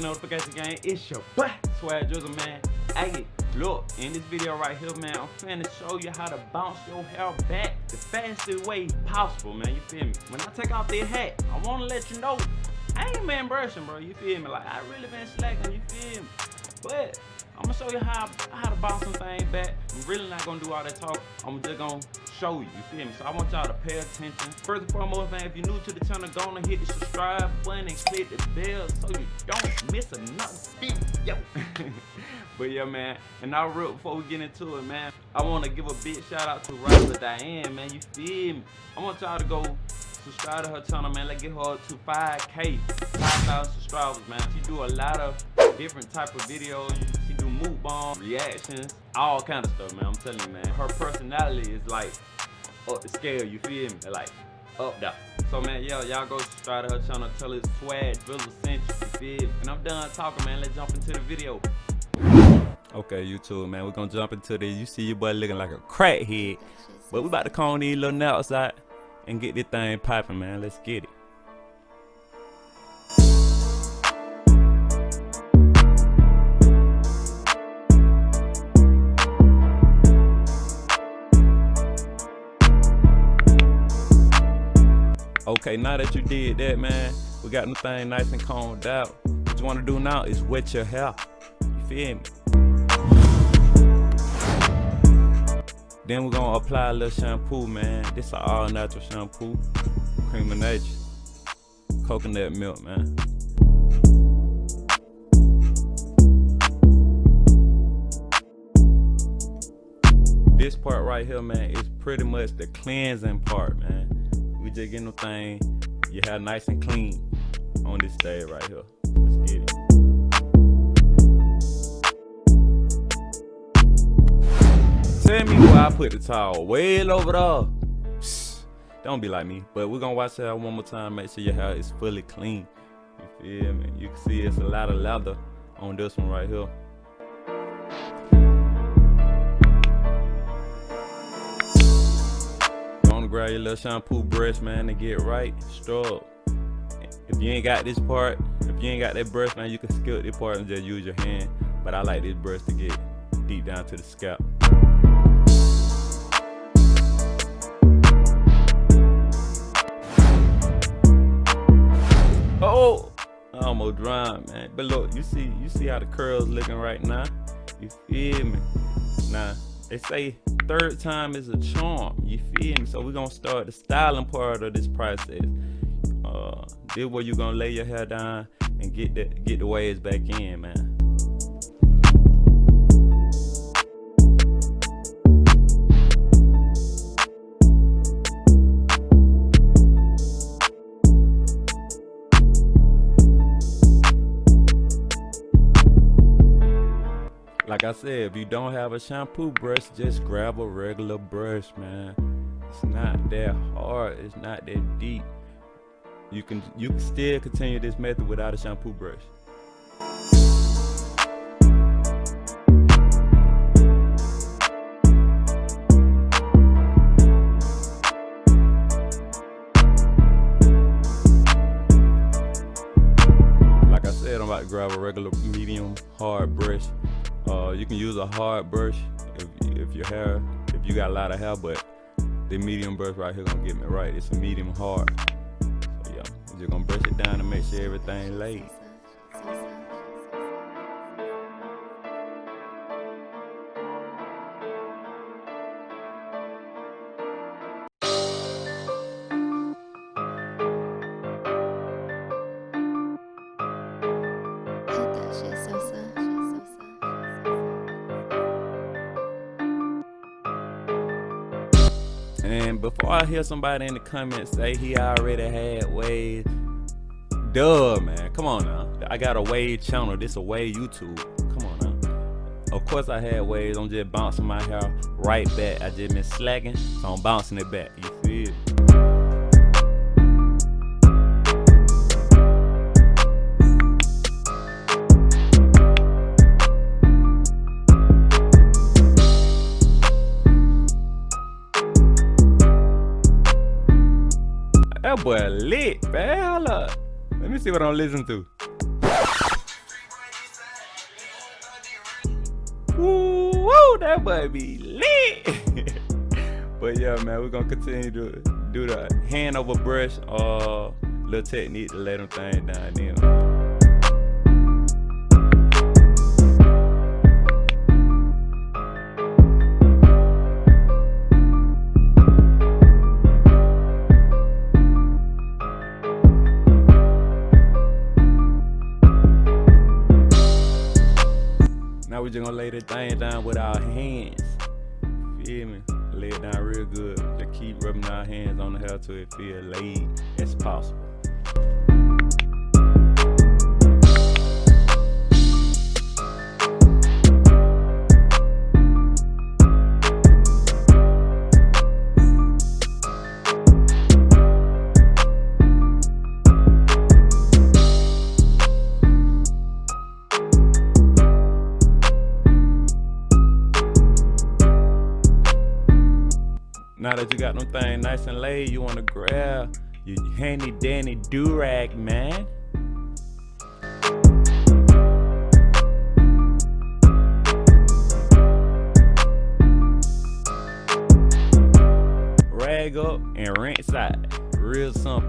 notification gang. It's your boy, SwaggDrizzle, man. Hey, look, in this video right here, man, I'm finna show you how to bounce your hair back the fastest way possible, man. You feel me? When I take off this hat, I wanna let you know I ain't been brushing, bro. You feel me? Like, I really been slacking, you feel me? But I'm gonna show you how to bounce some things back. I'm really not gonna do all that talk. I'm just gonna show you, you feel me? So I want y'all to pay attention. First and foremost, man, if you're new to the channel, go on and hit the subscribe button and click the bell so you don't miss another video. But yeah, man, and now real before we get into it, man, I wanna give a big shout out to Raiza, Dianne, man, you feel me? I want y'all to go subscribe to her channel, man. Let's get her to 5K, 5,000 subscribers, man. She do a lot of different type of videos. She do mukbang, reactions, all kind of stuff, man. I'm telling you, man. Her personality is like up the scale, you feel me? Like up there. So, man, yeah, y'all go subscribe to her channel. Tell her SwaggDrizzle sent you feel me? And I'm done talking, man. Let's jump into the video. Okay, YouTube, man. We're gonna jump into this. You see your boy looking like a crackhead, but we about to call these little nails out and get this thing popping, man. Let's get it. Okay, now that you did that, man, we got the thing nice and combed out. What you want to do now is wet your hair. You feel me? Then we're gonna apply a little shampoo, man. This is an all natural shampoo. Cream of nature. Coconut milk, man. This part right here, man, is pretty much the cleansing part, man. We just getting the thing, your hair nice and clean on this stage right here. Let's get it. Tell me why I put the towel way over there. Don't be like me. But we're gonna watch that one more time. Make sure your hair is fully clean. You feel me? You can see it's a lot of leather on this one right here. Gonna grab your little shampoo brush, man, and get right. Stroke. If you ain't got this part, if you ain't got that brush, man, you can skip this part and just use your hand. But I like this brush to get deep down to the scalp. Oh, I almost drowned, man. But look, you see how the curls looking right now? You feel me? Now, they say third time is a charm. You feel me? So we're gonna start the styling part of this process. This where you're gonna lay your hair down and get the waves back in, man. Like I said, if you don't have a shampoo brush, just grab a regular brush, man. It's not that hard, it's not that deep. You can still continue this method without a shampoo brush. Like I said, I'm about to grab a regular medium hard brush. You can use a hard brush if you got a lot of hair, but the medium brush right here gonna get me right. It's a medium hard. So yeah, you're just gonna brush it down to make sure everything laid. And before I hear somebody in the comments say he already had waves, duh, man, come on now. I got a wave channel. This a wave YouTube. Come on now. Of course I had waves. I'm just bouncing my hair right back. I just been slacking, so I'm bouncing it back. You feel? That boy lit, man. Hold up. Let me see what I'm listening to. that boy be lit. But yeah, man, we're gonna continue to do the hand over brush, little technique to lay them things down then. Now we're just gonna lay this thing down with our hands. Feel me? Lay it down real good. Just keep rubbing our hands on the hair till it feel laid as possible. Now that you got them things nice and laid, you wanna grab your handy dandy do-rag, man. Rag up and rinse out. Real simple.